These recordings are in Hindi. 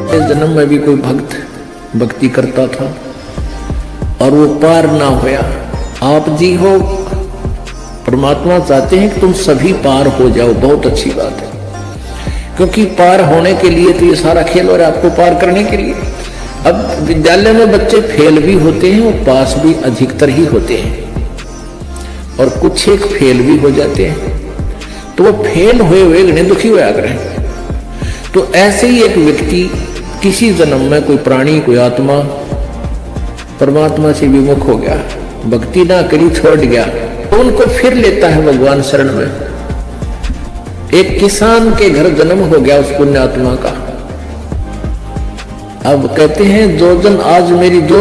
इस जन्म में भी कोई भक्त भक्ति करता था और वो पार ना होया। आप जी हो, परमात्मा चाहते हैं कि तुम सभी पार हो जाओ, बहुत अच्छी बात है, क्योंकि पार होने के लिए तो ये सारा खेल हो रहा है आपको पार करने के लिए। अब विद्यालय में बच्चे फेल भी होते हैं और पास भी अधिकतर ही होते हैं, और कुछ एक फेल भी हो जाते हैं, तो वो फेल हुए हुए घने दुखी हुआ करें। तो ऐसे ही एक व्यक्ति किसी जन्म में कोई प्राणी कोई आत्मा परमात्मा से विमुख हो गया, भक्ति ना करी छोड़ गया, तो उनको फिर लेता है भगवान शरण में। एक किसान के घर जन्म हो गया उस पुण्यात्मा का। अब कहते हैं जो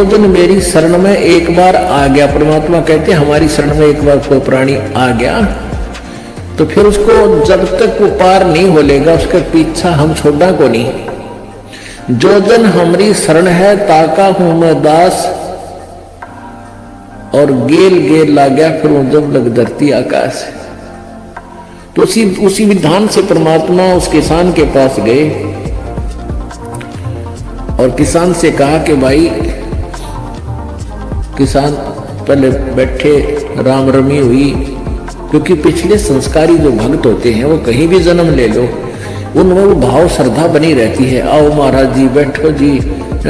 जन मेरी शरण में एक बार आ गया, परमात्मा कहते हैं हमारी शरण में एक बार कोई प्राणी आ गया तो फिर उसको जब तक वो पार नहीं हो लेगा उसका पीछा हम छोड़ना को नहीं। जो जन हमारी शरण है ताका हूं मैं दास, और गेल गेल ला गया फिर वो जब लग धरती आकाश। तो उसी विधान से परमात्मा उस किसान के पास गए और किसान से कहा कि भाई, किसान पहले बैठे, राम रमी हुई, क्योंकि पिछले संस्कारी जो भक्त होते हैं वो कहीं भी जन्म ले लो उनमें वो भाव श्रद्धा बनी रहती है। आओ महाराज जी बैठो जी,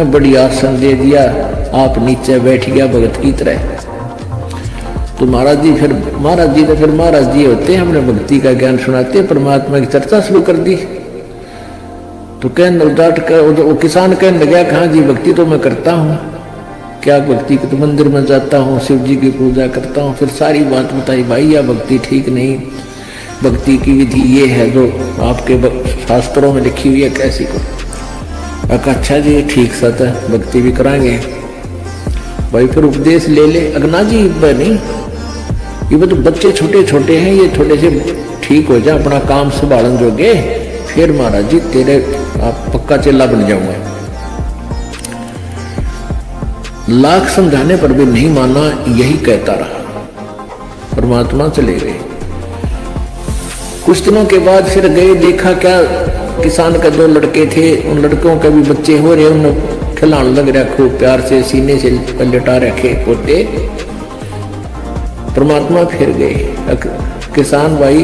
बड़ी आसन दे दिया, आप नीचे बैठ गया भगत की तरह। तो महाराज जी तो फिर महाराज जी होते हैं, हमने भक्ति का ज्ञान सुनाते, परमात्मा की चर्चा शुरू कर दी। तो वो किसान कहने लगा, कहाँ जी भक्ति तो मैं करता हूँ, क्या भक्ति के तो मंदिर में जाता हूँ, शिव जी की पूजा करता हूँ। फिर सारी बात बताई, भाई यह भक्ति ठीक नहीं, भक्ति की विधि ये है जो आपके शास्त्रों में लिखी हुई है, कैसी को। अच्छा जी ठीक सत है, भक्ति भी कराएंगे भाई, फिर उपदेश ले ले। अगना जी नहीं, ये तो बच्चे छोटे छोटे हैं, ये थोड़े से ठीक हो जाए, अपना काम संभालन जोगे, फिर महाराज जी तेरे आप पक्का चेला बन जाऊंगा। लाख समझाने पर भी नहीं माना, यही कहता रहा, परमात्मा चले गए। कुछ दिनों के बाद फिर गए, देखा क्या किसान का 2 लड़के थे, उन लड़कों के भी बच्चे हो रहे, उन खिलाने लग रहा खूब प्यार से, सीने से लटा रखे पोते। परमात्मा फिर गए, किसान भाई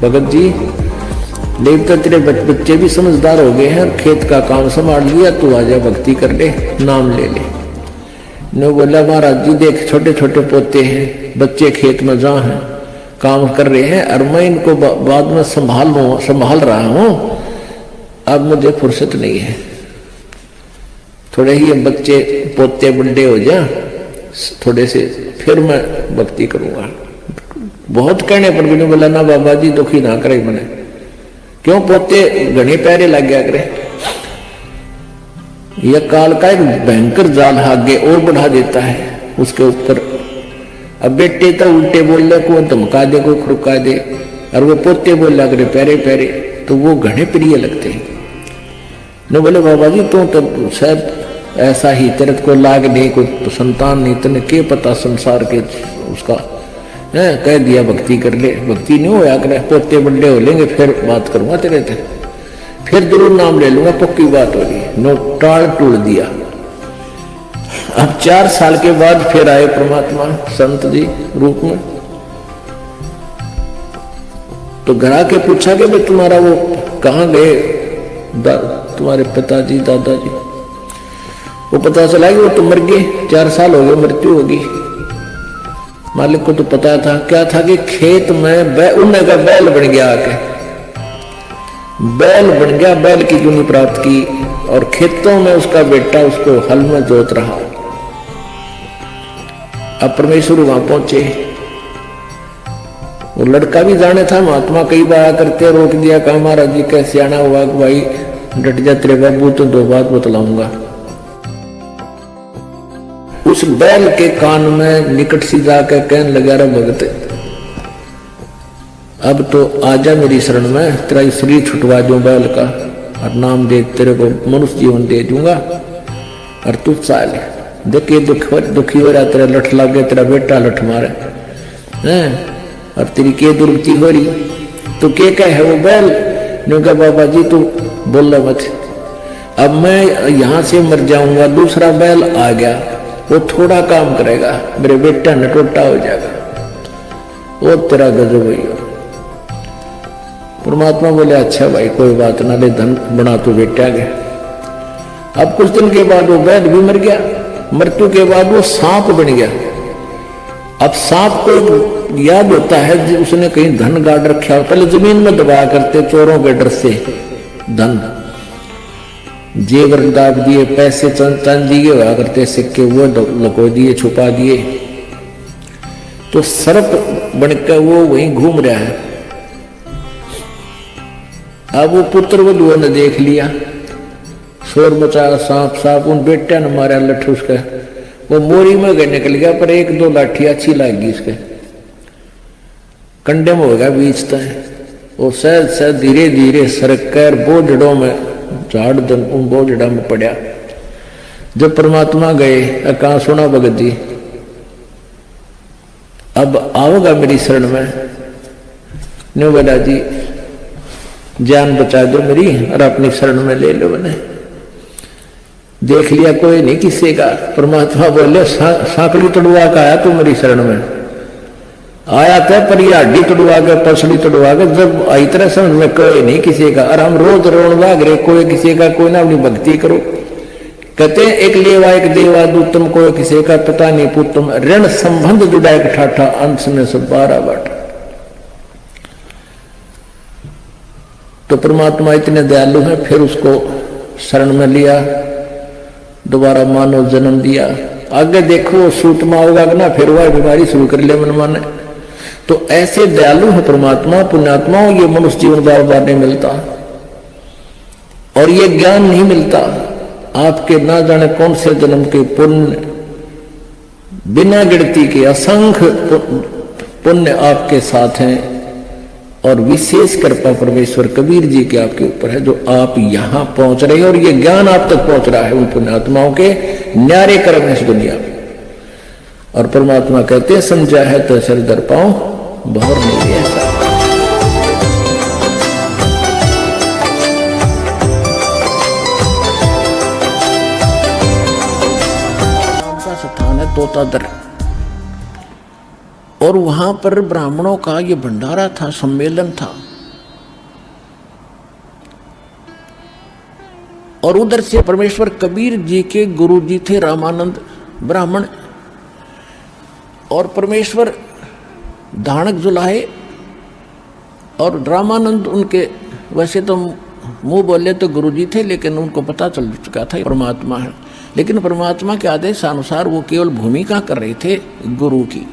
भगत जी देवता तेरे बच्चे भी समझदार हो गए हैं, खेत का काम संभाल लिया, तू आजा भक्ति कर ले, नाम ले ले। ने बोला महाराज जी देख छोटे छोटे पोते हैं, बच्चे खेत में जा हैं, काम कर रहे हैं, और मैं इनको बाद में संभाल रहा हूं, अब मुझे फुर्सत नहीं है, थोड़े ही बच्चे पोते बड़े हो जाए थोड़े से, फिर मैं भक्ति करूंगा। बहुत कहने पर भी नहीं बोला, ना बाबा जी दुखी ना करे मैंने, क्यों पोते घने पैरे लग गया करे। यह काल का एक भयंकर जाल आगे और बढ़ा देता है उसके ऊपर। अब बेटे तो उल्टे बोलने को धमका दे, कोई खुड़का दे, और वो पोते बोला करे पैरे पैरे, तो वो घने प्रिय लगते हैं। न बोले बाबा जी तू तो शायद ऐसा ही, तेरे को लाग नहीं, कोई तो संतान नहीं, तेने के पता संसार के उसका है, कह दिया भक्ति कर ले, भक्ति नहीं होया करे, पोते बड़े हो लेंगे फिर बात करूंगा तेरे से, फिर जरूर नाम ले लूंगा, पक्की बात होगी। नो टाल टूट दिया। अब 4 साल के बाद फिर आए परमात्मा संत जी रूप में। तो घर आके पूछा कि भाई तुम्हारा वो कहाँ गए तुम्हारे पिताजी दादाजी। वो पता चला कि वो तो मर गए, 4 साल हो गए, मृत्यु होगी। मालिक को तो पता था, क्या था कि खेत में उन्हें का बैल बन गया, आके बैल बन गया, बैल की जूनी प्राप्त की, और खेतों में उसका बेटा उसको हल में जोत रहा। अब परमेश्वर वहां पहुंचे, वो लड़का भी जाने था, महात्मा कई बार करते, रोक दिया, कहा महाराज जी कैसे आना हुआ कि भाई डट जा तेरे बाबू, तो 2 बात बतलाऊंगा। उस बैल के कान में निकट सी जाकर कहने लगा, रे भगत अब तो आजा मेरी शरण में, तेरा शरीर छुटवा दूं बैल का, और नाम दे तेरे को मनुष्य जीवन दे दूंगा, और तू चाल देखिए दुखी हो रहा, तेरा लठ लग गया, तेरा बेटा लठ मारे हैं, और तेरी के दुर्गति हो रही। तो क्या कहे वो बैल ने कहा बाबा जी तू बोल मत, अब मैं यहां से मर जाऊंगा, दूसरा बैल आ गया वो थोड़ा काम करेगा, मेरे बेटा नटोटा हो जाएगा, वो तेरा गजब भैया। परमात्मा बोले अच्छा भाई कोई बात ना, ले धन बना तो बेटा गया। अब कुछ दिन के बाद वो बैल भी मर गया, मृत्यु के बाद वो सांप बन गया। अब सांप को याद होता है उसने कहीं धन गाड़ रखा हो, पहले जमीन में दबाया करते चोरों के डर से, धन जेवर दाब दिए, पैसे चांदी के हुआ करते सिक्के वो लुको दिए, छुपा दिए। तो सर्प बनकर वो वहीं घूम रहा है। अब वो पुत्र वधुओं ने देख लिया, शोर मचाया, सांप सांप, उन बेटा ने मारा लठ उसका, वो मोरी में गए निकल गया, पर एक दो लाठी अच्छी लगी इसके, कंडे में हो गया बीच तक। वो सहज सहज धीरे धीरे सरक कर बोझड़ों में झाड़ उन बोझड़ा में पड़ा। जब परमात्मा गए, कहा सुना भगत जी अब आओगा मेरी शरण में? नो बेटा जी जान बचा दो मेरी और अपनी शरण में ले लो। मैंने देख लिया कोई नहीं किसी का। परमात्मा बोले सांकड़ी तोड़वा का आया तू मेरी शरण में? आया था पर ये हड्डी तोड़वा के पसड़ी तोड़वा के, जब आई तरह समझ में कोई नहीं किसी का। और हम रोज रोन भाग रहे, कोई किसी का, कोई ना अपनी भक्ति करो। कहते हैं एक लेवा एक देवा दूतम, कोई किसी का पता नहीं पुतम, ऋण संबंध जुड़ा एक ठाठा, अंश में सब 12 बाटा। तो परमात्मा इतने दयालु है, फिर उसको शरण में लिया, दोबारा मानव जन्म दिया। आगे देखो सूतमा होगा ना, फिर वह बीमारी शुरू कर ले मन माने। तो ऐसे दयालु है परमात्मा, पुण्यात्माओं ये मनुष्य जीवन बार बार नहीं मिलता, और ये ज्ञान नहीं मिलता। आपके ना जाने कौन से जन्म के पुण्य, बिना गिनती के असंख्य पुण्य आपके साथ हैं, और विशेष कृपा परमेश्वर कबीर जी के आपके ऊपर है, जो आप यहां पहुंच रहे हैं, और ये ज्ञान आप तक पहुंच रहा है उन पुण्यात्माओं के न्यारे कर्म है इस दुनिया में। और परमात्मा कहते हैं समझा है तो सिर दर पाओ, बहुर नहीं ऐसा। का स्थान है तोतादर, और वहां पर ब्राह्मणों का ये भंडारा था, सम्मेलन था। और उधर से परमेश्वर कबीर जी के गुरु जी थे रामानंद ब्राह्मण, और परमेश्वर धानक जुलाहे, और रामानंद उनके वैसे तो मुंह बोले तो गुरु जी थे, लेकिन उनको पता चल चुका था परमात्मा है। लेकिन परमात्मा के आदेश अनुसार वो केवल भूमिका कर रहे थे गुरु की।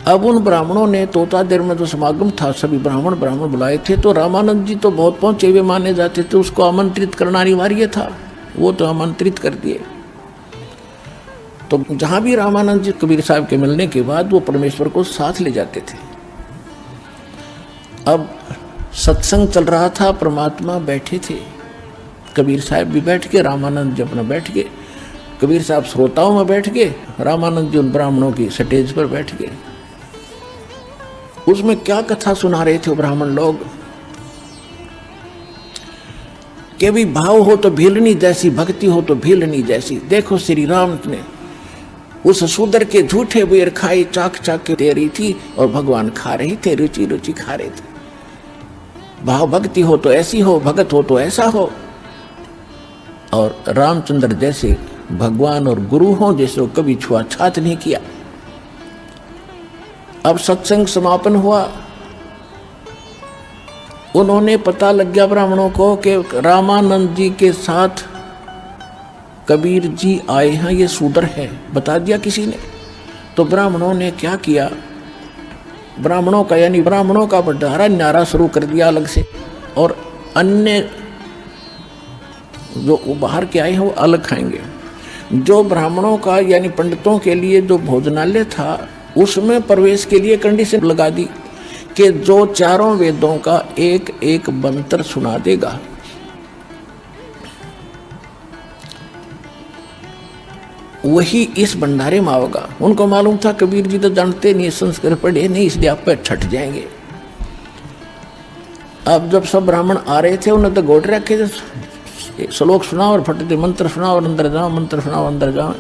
अब उन ब्राह्मणों ने तोतादेर में जो समागम था, सभी ब्राह्मण बुलाए थे। तो रामानंद जी तो बहुत पहुंचे हुए माने जाते थे, उसको आमंत्रित करना अनिवार्य था, वो तो आमंत्रित कर दिए। तो जहां भी रामानंद जी कबीर साहब के मिलने के बाद वो परमेश्वर को साथ ले जाते थे। अब सत्संग चल रहा था, परमात्मा बैठे थे, कबीर साहब भी बैठ के, रामानंद जी अपना बैठ गए, कबीर साहब श्रोताओं में बैठ गए, रामानंद जी उन ब्राह्मणों की स्टेज पर बैठ गए। उसमें क्या कथा सुना रहे थे वो ब्राह्मण लोग कि भी भाव हो तो भीलनी जैसी, भक्ति हो तो भीलनी जैसी। देखो श्री राम ने उस शूद्र के झूठे बेर खाई, चाक चाक के दे रही थी, और भगवान खा रहे थे, रुचि रुचि खा रहे थे। भाव भक्ति हो तो ऐसी हो, भगत हो तो ऐसा हो। और रामचंद्र जैसे भगवान और गुरु हो, जैसे वो कभी छुआछात नहीं किया। अब सत्संग समापन हुआ, उन्होंने पता लग गया ब्राह्मणों को कि रामानंद जी के साथ कबीर जी आए हैं, ये शूद्र है, बता दिया किसी ने। तो ब्राह्मणों ने क्या किया, ब्राह्मणों का यानी ब्राह्मणों का भंडारा न्यारा शुरू कर दिया अलग से, और अन्य जो बाहर के आए हैं वो अलग खाएंगे। जो ब्राह्मणों का यानी पंडितों के लिए जो भोजनालय था, उसमें प्रवेश के लिए कंडीशन लगा दी कि जो चारों वेदों का एक एक मंत्र सुना देगा, वही इस भंडारे में आओगा। उनको मालूम था कबीर जी तो जानते नहीं, संस्कृत पढ़े नहीं, इसलिए आप पे छट जाएंगे। अब जब सब ब्राह्मण आ रहे थे उन्हें तो घोट रखे थे, श्लोक सुनाओ और फटते मंत्र सुनाओ और अंदर जाओ, मंत्र सुनाओ अंदर जाओ।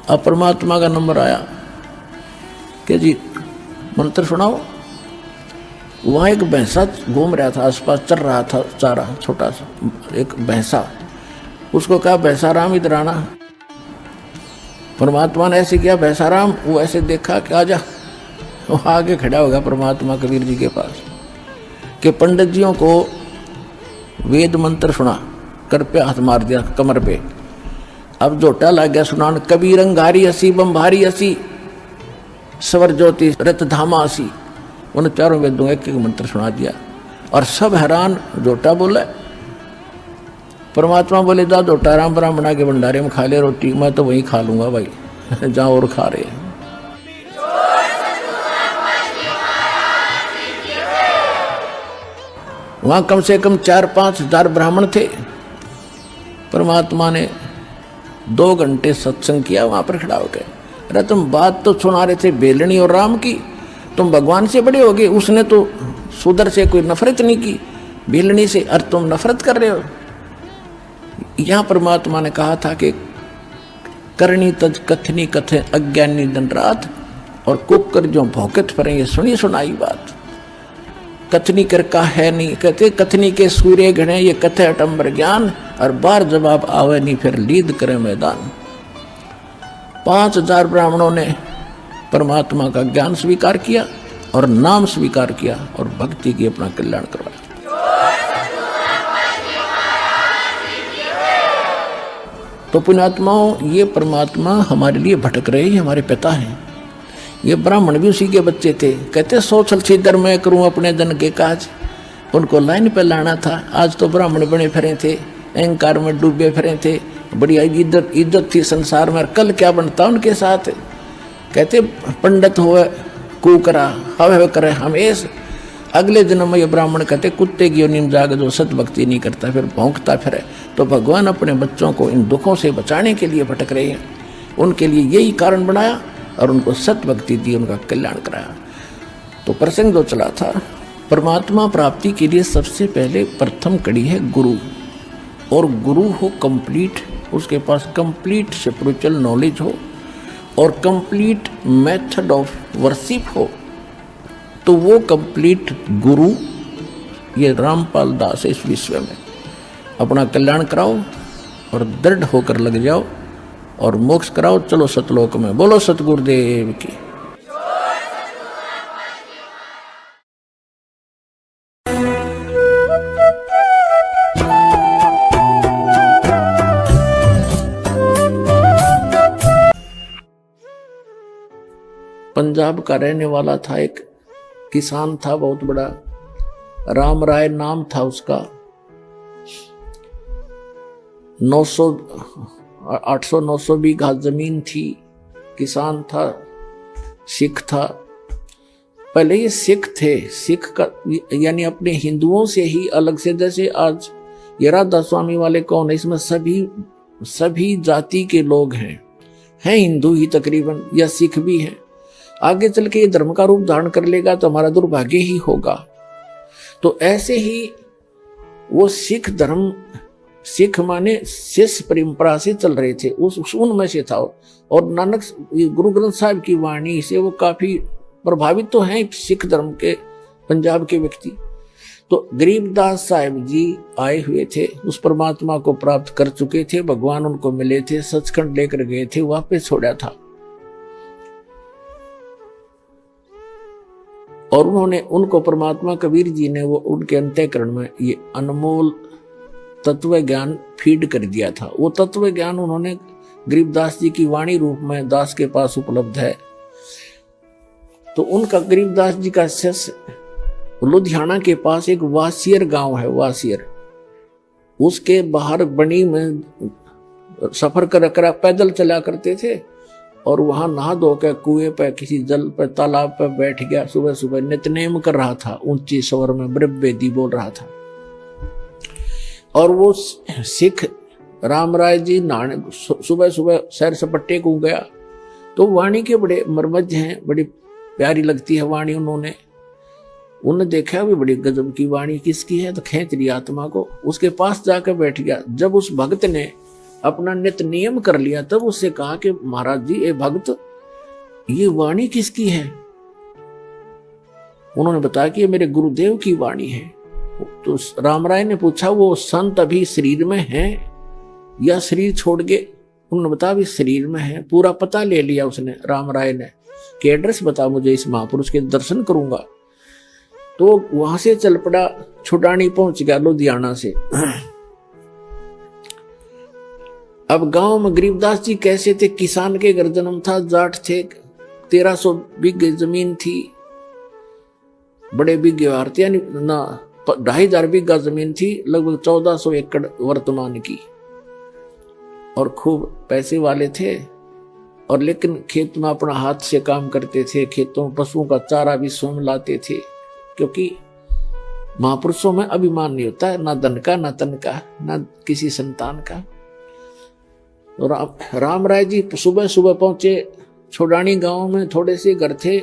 अब परमात्मा का नंबर आया कि जी मंत्र सुनाओ। वहाँ एक भैंसा घूम रहा था, आसपास चल रहा था चारा, छोटा सा एक भैंसा। उसको कहा भैंसा राम इधर आना। परमात्मा ने ऐसे किया, भैंसा राम, वो ऐसे देखा कि आजा। वो आगे खड़ा होगा परमात्मा कबीर जी के पास कि पंडित जियों को वेद मंत्र सुना, कर पे हाथ मार दिया कमर पे। अब जोटा लग गया सुनान, कबीर अंगारी असी बम्भारी असी स्वर ज्योति रत धामा असी। उन चारों वेदों एक एक मंत्र सुना दिया और सब हैरान। जोटा बोले, परमात्मा बोले जा जोटा राम ब्राह्मणा के भंडारे में खा ले रोटी, मैं तो वहीं खा लूंगा भाई जहां और खा रहे हैं। वहां कम से कम 4-5 हजार ब्राह्मण थे। परमात्मा ने 2 घंटे सत्संग किया वहां पर खड़ा होकर। अरे तुम बात तो सुना रहे थे बेलनी और राम की, तुम भगवान से बड़े हो गए। उसने तो सुदर से कोई नफरत नहीं की, बेलनी से, और तुम नफरत कर रहे हो। यहां परमात्मा ने कहा था कि करनी तज कथनी कथे अज्ञानी दिन रात, और कुकर जो भौकत पर ये सुनी सुनाई बात। कथनी कर का है नहीं, कहते कथनी के सूर्य घने ये कथे अटंबर ज्ञान, और बार जवाब आवे नहीं फिर लीद करे मैदान। 5000 ब्राह्मणों ने परमात्मा का ज्ञान स्वीकार किया और नाम स्वीकार किया और भक्ति की अपना कल्याण करवाया। तो पुण्यात्माओं, ये परमात्मा हमारे लिए भटक रहे हैं, हमारे पिता हैं। ये ब्राह्मण भी उसी के बच्चे थे। कहते सोचल छिदर मैं करूं अपने जन के काज। उनको लाइन पे लाना था। आज तो ब्राह्मण बने फिरे थे, अहंकार में डूबे फिरे थे, बड़ी इज्जत थी संसार में। कल क्या बनता उनके साथ। कहते पंडित हुए कुकरा हवे करे हमेश। अगले जन्म में ये ब्राह्मण कहते कुत्ते की योनि में जाग जो सत भक्ति नहीं करता फिर भौंकता फिरे। तो भगवान अपने बच्चों को इन दुखों से बचाने के लिए भटक रहे हैं। उनके लिए यही कारण बनाया और उनको सत भक्ति दी, उनका कल्याण कराया। तो प्रसंग जो चला था, परमात्मा प्राप्ति के लिए सबसे पहले प्रथम कड़ी है गुरु। और गुरु हो कंप्लीट, उसके पास कंप्लीट स्पिरिचुअल नॉलेज हो और कंप्लीट मेथड ऑफ वर्शिप हो। तो वो कंप्लीट गुरु ये रामपाल दास है। इस विश्व में अपना कल्याण कराओ और दृढ़ होकर लग जाओ और मोक्ष कराओ। चलो सतलोक में। बोलो सतगुरुदेव की। पंजाब का रहने वाला था, एक किसान था बहुत बड़ा, राम राय नाम था उसका। 800-900 बीघा जमीन थी, किसान था, सिख था। पहले ये सिख थे, सिख का यानी अपने हिंदुओं से ही अलग से। जैसे आज ये राधा स्वामी वाले कौन है, इसमें सभी जाति के लोग हैं हिंदू ही तकरीबन, या सिख भी हैं। आगे चल के ये धर्म का रूप धारण कर लेगा तो हमारा दुर्भाग्य ही होगा। तो ऐसे ही वो सिख धर्म, सिख माने शिष्य परंपरा से चल रहे थे, उनमें से था। और नानक गुरु ग्रंथ साहिब की वाणी से वो काफी प्रभावित तो हैं सिख धर्म के पंजाब के व्यक्ति। तो गरीबदास साहिब जी आए हुए थे, उस परमात्मा को प्राप्त कर चुके थे, भगवान उनको मिले थे, सचखंड लेकर गए थे, वापस छोड़ा था। और उनको परमात्मा कबीर जी ने वो उनके अंतःकरण में ये अनमोल तत्व ज्ञान फीड कर दिया था। वो तत्व ज्ञान उन्होंने गरीबदास जी की वाणी रूप में दास के पास उपलब्ध है। तो उनका गरीबदास जी का शिष्य लुधियाना के पास एक वासियर गांव है, वासियर, उसके बाहर बनी में सफर कर पैदल चला करते थे। और वहां नहा धो के कुएं पे किसी जल पे तालाब पे बैठ गया। सुबह सुबह नित्यनेम कर रहा था, ऊंची स्वर में ब्रह्मवेदी बोल रहा था। और वो सिख राम राय जी नहाने सुबह सुबह सैर सपट्टे को गया। तो वाणी के बड़े मर्मज्ञ हैं, बड़ी प्यारी लगती है वाणी। उन्होंने उन्होंने देखा भी बड़ी गजब की वाणी किसकी है, तो खींच लिया आत्मा को, उसके पास जाकर बैठ गया। जब उस भक्त ने अपना नित्य नियम कर लिया तब उससे कहा कि महाराज जी, ये भक्त, ये वाणी किसकी है? उन्होंने बताया कि ये मेरे गुरुदेव की वाणी है। तो राम राय ने पूछा, वो संत अभी शरीर में है या शरीर छोड़ गए? उन्होंने बताया अभी शरीर में है। पूरा पता ले लिया उसने, राम राय ने, कि एड्रेस बता मुझे, इस महापुरुष के दर्शन करूंगा। तो वहां से चल पड़ा, छुटानी पहुंच गया लुधियाना से। अब गांव में गरीबदास जी कैसे थे? किसान के घर जन्म था, जाट थे, 1300 बीघे जमीन थी, बड़े बीघे वारते, यानी ना 2500 बीघा जमीन थी, लगभग 1400 एकड़ वर्तमान की, और खूब पैसे वाले थे। और लेकिन खेत में अपना हाथ से काम करते थे, खेतों पशुओं का चारा भी स्वयं लाते थे, क्योंकि महापुरुषों में अभिमान नहीं होता है, ना धन का, ना तन का, ना किसी संतान का। तो राम राय जी सुबह सुबह पहुंचे छोड़ानी गांव में। थोड़े से घर थे,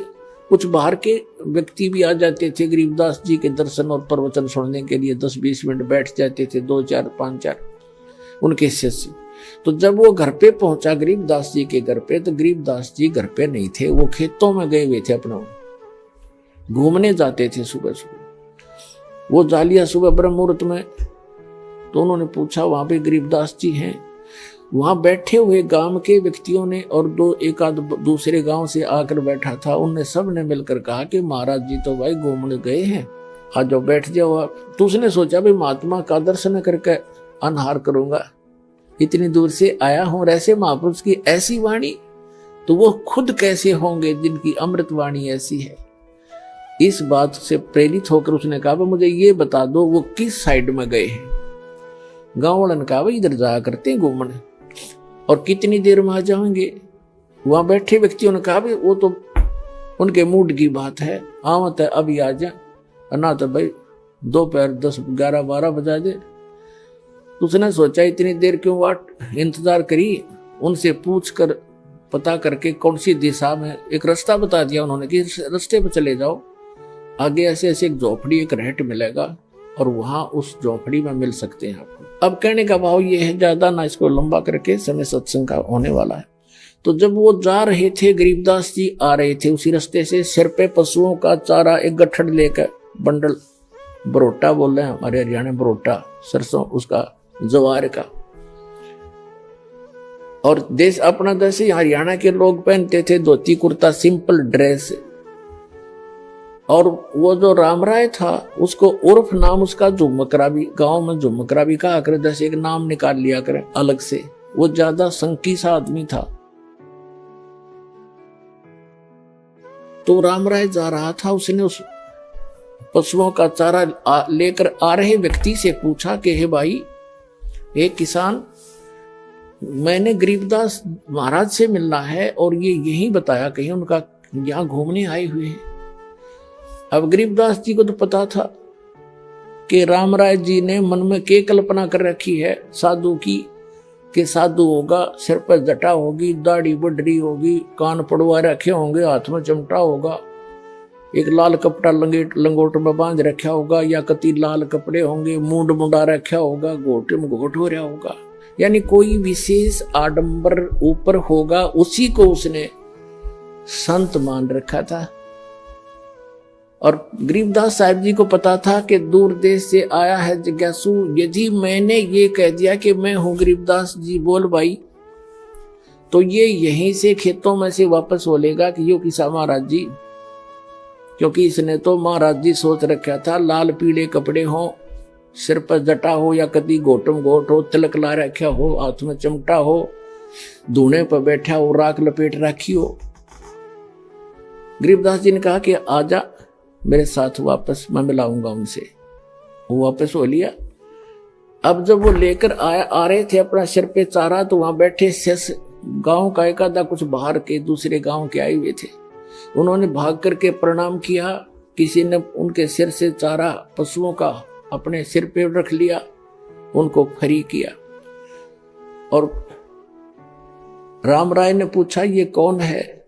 कुछ बाहर के व्यक्ति भी आ जाते थे गरीबदास जी के दर्शन और प्रवचन सुनने के लिए, 10-20 मिनट बैठ जाते थे, 2-4, 5-4 उनके शिष्य। तो जब वो घर पे पहुंचा गरीबदास जी के घर पे, तो गरीबदास जी घर पे नहीं थे, वो खेतों में गए हुए थे, अपना घूमने जाते थे सुबह सुबह। वो जालिया सुबह ब्रह्म मुहूर्त में, तो उन्होंने पूछा वहां पे गरीबदास जी हैं? वहां बैठे हुए गांव के व्यक्तियों ने और एक आध दूसरे गांव से आकर बैठा था, उनने सब ने मिलकर कहा कि महाराज जी तो भाई घूमने गए हैं, आज जाओ बैठ जाओ आप। तो उसने सोचा भाई महात्मा का दर्शन करके अनहार करूंगा, इतनी दूर से आया हूं, ऐसे महापुरुष की ऐसी वाणी, तो वो खुद कैसे होंगे जिनकी अमृत वाणी ऐसी है। इस बात से प्रेरित होकर उसने कहा मुझे ये बता दो वो किस साइड में गए हैं। गांव वालों ने कहा इधर जाया करते हैं घूमने, और कितनी देर में आ जाएंगे? वहां बैठे व्यक्तियों ने कहा वो तो उनके मूड की बात है, आवत है अभी आ जा, ना तो भाई दोपहर 10, 11, 12 बजा दे। उसने सोचा इतनी देर क्यों वाट इंतजार करी, उनसे पूछ कर पता करके कौन सी दिशा में, एक रास्ता बता दिया उन्होंने कि रास्ते पर चले जाओ, आगे ऐसे ऐसे एक झोपड़ी, एक रहट मिलेगा, और वहां उस झोपड़ी में मिल सकते हैं आपको। अब कहने का भाव ये है, ज्यादा ना इसको लंबा करके, समय सत्संग का होने वाला है। तो जब वो जा रहे थे, गरीबदास जी आ रहे थे उसी रास्ते से, सिर पे पशुओं का चारा एक गठड़ लेकर, बंडल, बरोटा बोल रहे हैं हमारे हरियाणा, बरोटा सरसों उसका, जवार का, और देश अपना जैसे हरियाणा के लोग पहनते थे धोती कुर्ता, सिंपल ड्रेस। और वो जो राम राय था उसको उर्फ नाम उसका झुमकरा भी, गांव में झुमकरा भी कहा करे, जैसे एक नाम निकाल लिया करे अलग से। वो ज्यादा संकी सा आदमी था। तो राम राय जा रहा था, उसने उस पशुओं का चारा लेकर आ रहे व्यक्ति से पूछा कि हे भाई, हे किसान, मैंने गरीबदास महाराज से मिलना है और ये यही बताया कहीं उनका यहाँ घूमने आए हुए हैं। अब गरीबदास जी को तो पता था कि राम राय जी ने मन में क्या कल्पना कर रखी है साधु की, कि साधु होगा, सिर पर जटा होगी, दाढ़ी बढ़ी होगी, कान पड़वा रखे होंगे, हाथ में चिमटा होगा, एक लाल कपड़ा लंगोट में बांध रखा होगा, या कति लाल कपड़े होंगे, मूंड मुंडा रखा होगा, घोटे में घोट हो रहा होगा, यानी कोई विशेष आडंबर ऊपर होगा, उसी को उसने संत मान रखा था। और गरीबदास साहब जी को पता था कि दूर देश से आया है जिज्ञासु, यदि मैंने ये कह दिया कि मैं हूं गरीबदास जी, बोल भाई, तो ये यहीं से खेतों में से वापस बोलेगा कि यो किसा महाराज जी, क्योंकि इसने तो महाराज जी सोच रखा था लाल पीले कपड़े हो, सिर पर जटा हो, या कभी घोटम घोट हो, तिलक ला रखा हो, हाथ में चिमटा हो, धूने पर बैठा हो, राख लपेट रखी हो। गरीबदास जी ने कहा कि आजा मेरे साथ वापस, मैं मिलाऊंगा उनसे। वो वापस हो लिया। अब जब वो लेकर आ रहे थे अपना सिर पे चारा, तो वहां बैठे शेष गांव का एक आधा कुछ बाहर के दूसरे गांव के आए हुए थे। उन्होंने भाग करके प्रणाम किया, किसी ने उनके सिर से चारा पशुओं का अपने सिर पे रख लिया, उनको फ्री किया। और राम राय ने पूछा ये कौन है?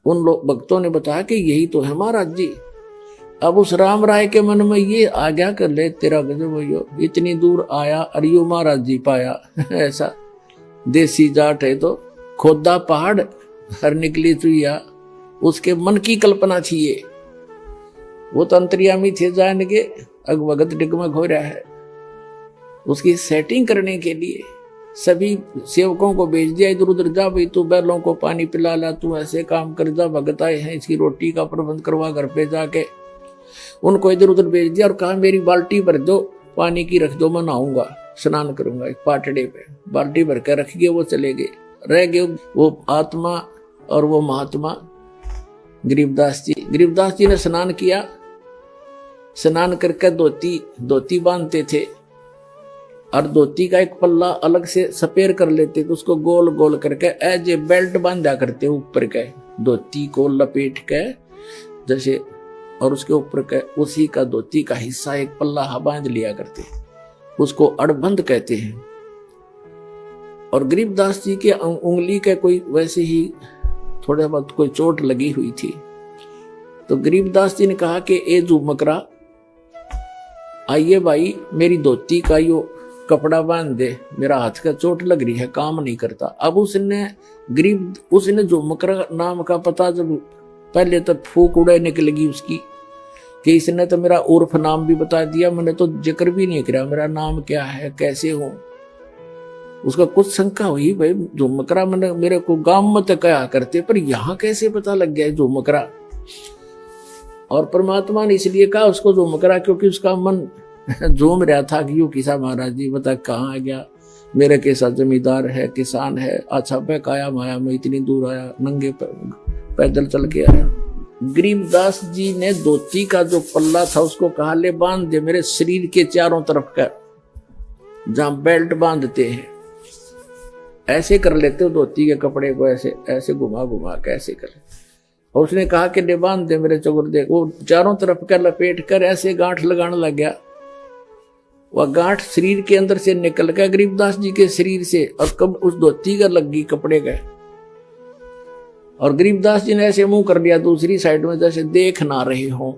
उन लोग भक्तों ने बताया कि यही तो है महाराज जी। अब उस राम राय के मन में ये आ गया कर ले तेरा गजब भैया, इतनी दूर आया अरियो महाराज जी पाया ऐसा देसी जाट है तो खोदा पहाड़ हर निकली चुईया। उसके मन की कल्पना थी ये, वो तो अंतर्यामी थे जान के अगवगत डिगमग हो रहा है। उसकी सेटिंग करने के लिए सभी सेवकों को भेज दिया, इधर उधर जा भाई, तू बैलों को पानी पिला ला, तू ऐसे काम कर, जा भगत आए हैं इसकी रोटी का प्रबंध करवा घर पे जाके। उनको इधर उधर भेज दिया और कहा मेरी बाल्टी भर दो, पानी की रख दो, मैं नहाऊंगा स्नान करूंगा। एक पाटड़े पे बाल्टी भर कर रख गए, वो चले गए। रह गए वो आत्मा और वो महात्मा गरीबदास जी। गरीबदास जी ने स्नान किया, स्नान करके धोती बांधते थे और धोती का एक पल्ला अलग से सपेर कर लेते, तो उसको गोल गोल करके एज ए बेल्ट बांधा करते ऊपर के, धोती को लपेट के जैसे, और उसके ऊपर के उसी का धोती का हिस्सा एक पल्ला बांध लिया करते, उसको अड़बंद कहते हैं। और गरीबदास जी के उंगली के कोई वैसे ही थोड़ा बहुत कोई चोट लगी हुई थी, तो गरीबदास जी ने कहा कि ए झुमकरा आइए भाई, मेरी धोती का यो कपड़ा बांध दे, मेरा हाथ का चोट लग रही है, काम नहीं करता। अब उसने झुमकरा नाम का पता जब पहले तो फूक उड़े निकलेगी उसकी कि इसने तो मेरा उर्फ नाम भी बता दिया, मैंने तो जिक्र भी नहीं किया मेरा नाम क्या है, कैसे हूं। उसका कुछ शंका हुई, भाई झुमकरा मैंने मेरे को गांव में तो कहा करते, पर यहां कैसे पता लग गया झुमकरा। और परमात्मा ने इसलिए कहा उसको झुमकरा क्योंकि उसका मन झूम रहा था कि यू किसा महाराज जी बता कहाँ आ गया, मेरे के साथ जमींदार है, किसान है, अच्छा बहकाया माया में इतनी दूर आया, नंगे पैदल चल के आया। गरीबदास जी ने धोती का जो पल्ला था उसको कहा ले बांध दे मेरे शरीर के चारों तरफ का, जहां बेल्ट बांधते हैं ऐसे कर लेते हो धोती के कपड़े को, ऐसे ऐसे घुमा घुमा के ऐसे कर। और उसने कहा कि ले बांध दे मेरे चौगर दे, वो चारों तरफ का लपेट कर ऐसे गांठ लगाने लग गया। वह गांठ शरीर के अंदर से निकल गया गरीबदास जी के शरीर से, और कब उस धोती का लग गई कपड़े का। और गरीबदास जी ने ऐसे मुंह कर लिया दूसरी साइड में जैसे देख ना रहे हो।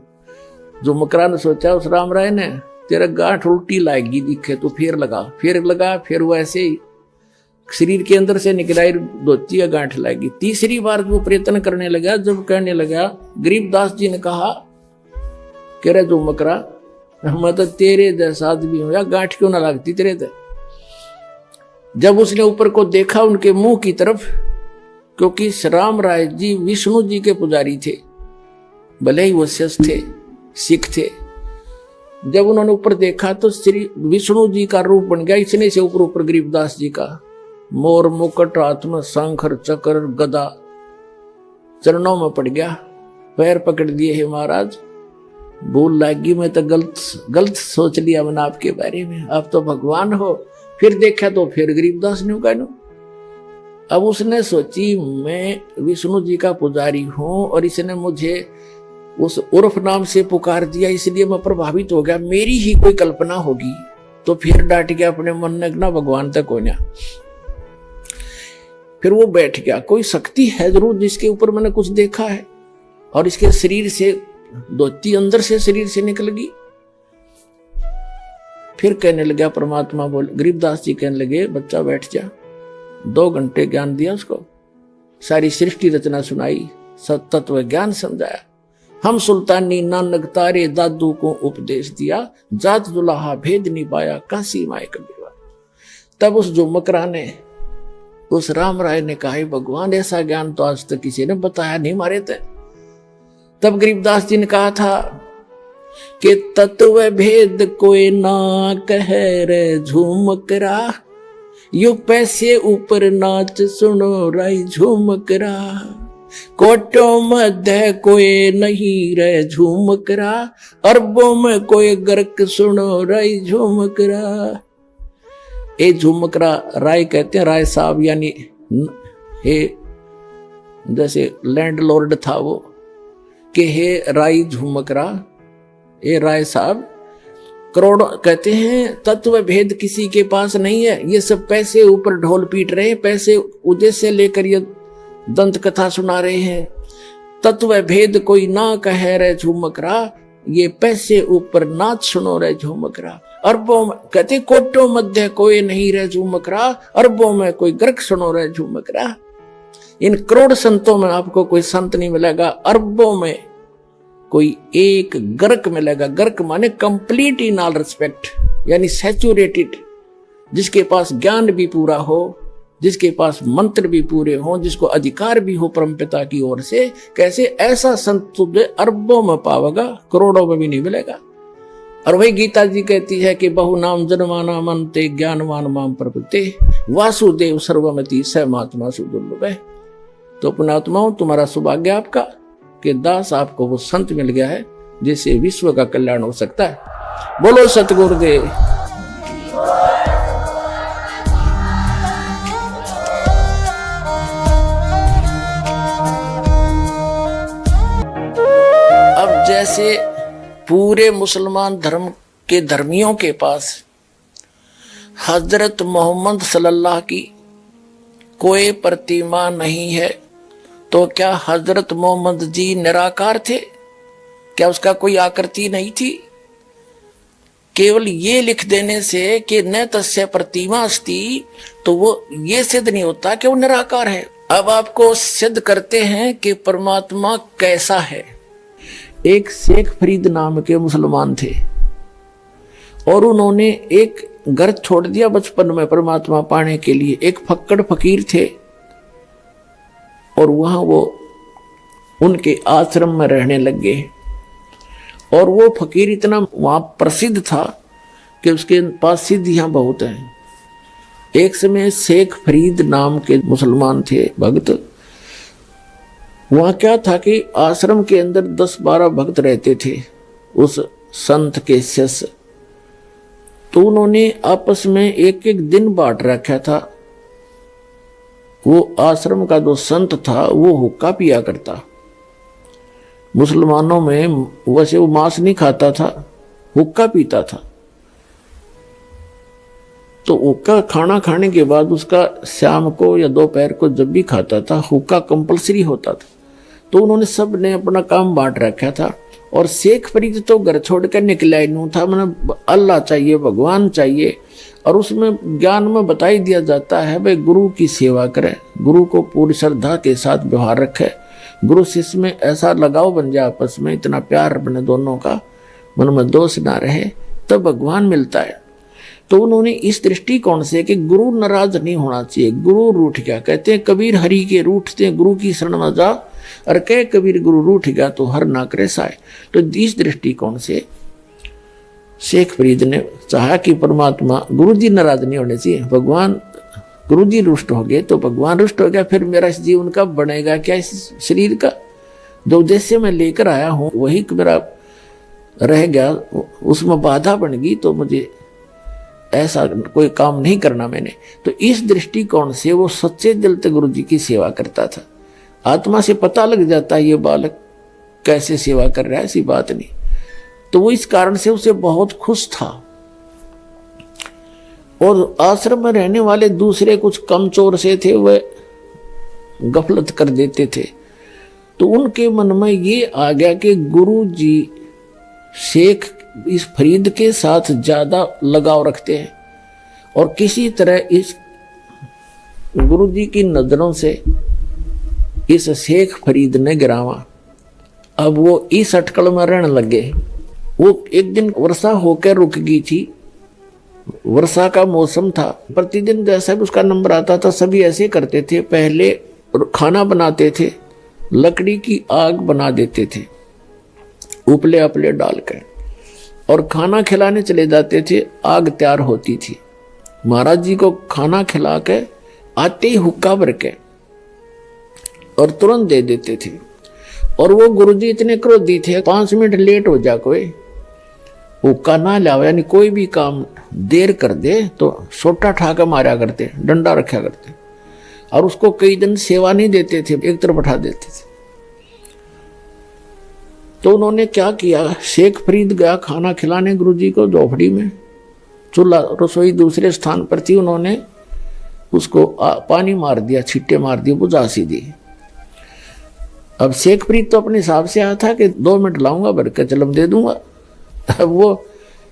झुमकरा ने सोचा उस राम राय ने तेरा गांठ उल्टी लाएगी दिखे तो फिर लगा, फिर वो ऐसे ही शरीर के अंदर से निकलाई धोती का गांठ लाएगी। तीसरी बार वो प्रयत्न करने लगा, जब कहने लगा गरीबदास जी ने कहा कह रहे झुमकरा मैं तो तेरे जैसा आदमी हूं, या गांठ क्यों ना लगती तेरे ते। जब उसने ऊपर को देखा उनके मुंह की तरफ, क्योंकि राम राय जी विष्णु जी के पुजारी थे, भले ही वो शिष्य थे, सिख थे। जब उन्होंने ऊपर देखा तो श्री विष्णु जी का रूप बन गया इतने से ऊपर गरीबदास जी का, मोर मुकुट हाथ में शंखर चक्र गदा, चरणों में पड़ गया, पैर पकड़ दिए है महाराज, भूल लागी, मैं तो गलत सोच लिया मैंने आपके बारे में, आप तो भगवान हो। फिर देखा तो फिर गरीबदास ने कहना, अब उसने सोची मैं विष्णु जी का पुजारी हूं और इसने मुझे उस उर्फ नाम से पुकार दिया, इसलिए मैं प्रभावित हो गया, मेरी ही कोई कल्पना होगी। तो फिर डांट गया अपने मन ने ना भगवान तक हो ना। फिर वो बैठ गया, कोई शक्ति है जरूर जिसके ऊपर मैंने कुछ देखा है, और इसके शरीर से धोती अंदर से शरीर से निकल गई। फिर कहने लगा परमात्मा बोल, गरीबदास जी कहने लगे बच्चा बैठ जा। 2 घंटे ज्ञान दिया उसको, सारी सृष्टि रचना सुनाई, सतत्व ज्ञान समझाया। हम सुल्तानी नानक तारे दादू को उपदेश दिया, जात दुल्हा भेद नहीं पाया काशी माए कबीरवा। तब उस झुमकरा ने, उस राम राय ने कहा भगवान ऐसा ज्ञान तो आज तक किसी ने बताया नहीं मारे थे। तब गरीबदास जी ने कहा था कि तत्व भेद कोई ना कह रे झुमकरा, यू पैसे ऊपर नाच सुनो राई झुमकरा, कोटों मध्य कोई नहीं रे झुमकरा, अरबों में कोई गर्क सुनो राई झुमकरा। ए झुमकरा राय कहते हैं, राय साहब यानी हे जैसे लैंडलॉर्ड था वो, कि हे राय झुमकरा, ए राय साहब, करोड़ों कहते हैं तत्व भेद किसी के पास नहीं है, ये सब पैसे ऊपर ढोल पीट रहे हैं, पैसे उद्देश्य लेकर ये दंत कथा सुना रहे हैं। तत्व भेद कोई ना कह रे झुमकरा, ये पैसे ऊपर नाच सुनो रे झूमक रहा। अरबों में कहते कोटों मध्य कोई नहीं रह झूमक रहा, अरबों में कोई गर्क सुनो रे झूमक रहा। इन करोड़ संतों में आपको कोई संत नहीं मिलेगा, अरबों में कोई एक गर्क मिलेगा। गर्क माने कंप्लीट इन ऑल रिस्पेक्ट, यानी सैचुरेटेड, जिसके पास ज्ञान भी पूरा हो, जिसके पास मंत्र भी पूरे हो, जिसको अधिकार भी हो परमपिता की ओर से। कैसे? ऐसा संत तुझे अरबों में पावेगा, करोड़ों में भी नहीं मिलेगा। और वही गीता जी कहती है कि बहु नाम जन्माना मनते ज्ञानवान माम प्रपते वासुदेव सर्वमति स महात्मा सुदुर्लभ है। तो पुणात्माओं, तुम्हारा सौभाग्य आपका कि दास आपको वो संत मिल गया है जिससे विश्व का कल्याण हो सकता है। बोलो सतगुरुदेव। अब जैसे पूरे मुसलमान धर्म के धर्मियों के पास हजरत मोहम्मद सल्लल्लाहु की कोई प्रतिमा नहीं है, तो क्या हजरत मोहम्मद जी निराकार थे? क्या उसका कोई आकृति नहीं थी? केवल ये लिख देने से कि न तस्य प्रतिमा अस्ति, तो वो ये सिद्ध नहीं होता कि वो निराकार है। अब आपको सिद्ध करते हैं कि परमात्मा कैसा है। एक शेख फरीद नाम के मुसलमान थे और उन्होंने एक घर छोड़ दिया बचपन में परमात्मा पाने के लिए। एक फक्कड़ फकीर थे और वहां वो उनके आश्रम में रहने लग गए। और वो फकीर इतना वहां प्रसिद्ध था कि उसके पास सिद्धियां बहुत हैं। एक समय शेख फरीद नाम के मुसलमान थे भक्त। वहां क्या था कि आश्रम के अंदर 10-12 भक्त रहते थे उस संत के शिष्य। तो उन्होंने आपस में एक एक दिन बांट रखा था। वो आश्रम का जो संत था वो हुक्का पिया करता। मुसलमानों में वैसे वो मांस नहीं खाता था, हुक्का पीता था। तो हुक्का खाना खाने के बाद उसका शाम को या दोपहर को जब भी खाता था, हुक्का कंपलसरी होता था। तो उन्होंने सब ने अपना काम बांट रखा था। और शेख फरीद तो घर छोड़कर निकला ही नहीं था। मैंने अल्लाह चाहिए, भगवान चाहिए। और उसमें ज्ञान में बताई दिया जाता है भाई गुरु की सेवा करे, गुरु को पूरी श्रद्धा के साथ व्यवहार रखे, गुरु शिष्य में ऐसा लगाव बन जाए, आपस में इतना प्यार बने दोनों का, मन में दोष ना रहे, तब भगवान मिलता है। तो उन्होंने इस दृष्टिकोण से कि गुरु नाराज नहीं होना चाहिए। गुरु रूठ गया, कहते हैं कबीर हरि के रूठते गुरु की शरण में जा, और कह कबीर गुरु रूठ गया तो हर ना करे साए। तो इस दृष्टिकोण से शेख फरीद ने चाहा कि परमात्मा गुरु जी नाराज नहीं होने चाहिए। भगवान गुरु जी रुष्ट हो गए तो भगवान रुष्ट हो गया, फिर मेरा इस जीवन का बनेगा क्या? इस शरीर का जो उद्देश्य मैं लेकर आया हूं वही मेरा रह गया, उसमें बाधा बन गई, तो मुझे ऐसा कोई काम नहीं करना मैंने। तो इस दृष्टिकोण से वो सच्चे दिल से गुरु जी की सेवा करता था। आत्मा से पता लग जाता है ये बालक कैसे सेवा कर रहा है, ऐसी बात नहीं। तो वो इस कारण से उसे बहुत खुश था। और आश्रम में रहने वाले दूसरे कुछ कमचोर से थे, वह गफलत कर देते थे। तो उनके मन में ये आ गया कि गुरु जी शेख इस फरीद के साथ ज्यादा लगाव रखते हैं, और किसी तरह इस गुरु जी की नजरों से इस शेख फरीद ने गिरावा। अब वो इस अटकल में रहने लगे। वो एक दिन वर्षा होकर रुक गई थी, वर्षा का मौसम था। प्रतिदिन जैसा भी उसका नंबर आता था सभी ऐसे करते थे। पहले खाना बनाते थे, लकड़ी की आग बना देते थे उपले अपले डालकर, और खाना खिलाने चले जाते थे। आग तैयार होती थी, महाराज जी को खाना खिला के आते ही हुक्का भर के और तुरंत दे देते थे। और वो गुरुजी इतने क्रोधी थे, 5 मिनट लेट हो जा कोई हुक्का ना लावे, यानी कोई भी काम देर कर दे तो सोटा ठाकर मारा करते, डंडा रखा करते। और उसको कई दिन सेवा नहीं देते थे, एक तरफ बैठा देते थे। तो उन्होंने क्या किया, शेख फरीद गया खाना खिलाने गुरुजी को झोपड़ी में। चूल्हा रसोई दूसरे स्थान पर थी, उन्होंने उसको पानी मार दिया, छिट्टे मार दिए, बुझा सी दी। अब शेखप्रीत तो अपने हिसाब से आया था कि 2 मिनट लाऊंगा, भर के चलम दे दूंगा। अब वो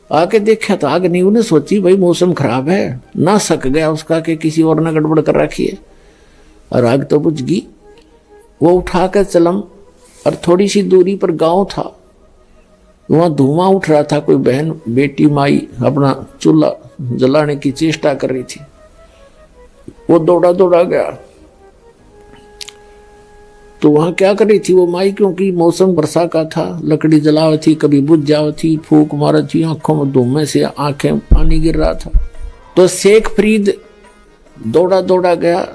आके देखा तो आग नहीं। उन्हें सोची भाई मौसम खराब है, ना सक गया उसका कि किसी और ने गड़बड़ कर रखी है, और आग तो बुझ गई। वो उठा कर चलम, और थोड़ी सी दूरी पर गांव था, वहां धुआं उठ रहा था। कोई बहन बेटी माई अपना चूल्हा जलाने की चेष्टा कर रही थी। वो दौड़ा दौड़ा गया तो वहां क्या कर रही थी वो माई, क्योंकि मौसम वर्षा का था, लकड़ी जलाव थी, कभी बुझ जाओ थी, फूक मारा थी, आंखों में धुएं से आंखें पानी गिर रहा था। तो शेखप्रीत दौड़ा दौड़ा गया,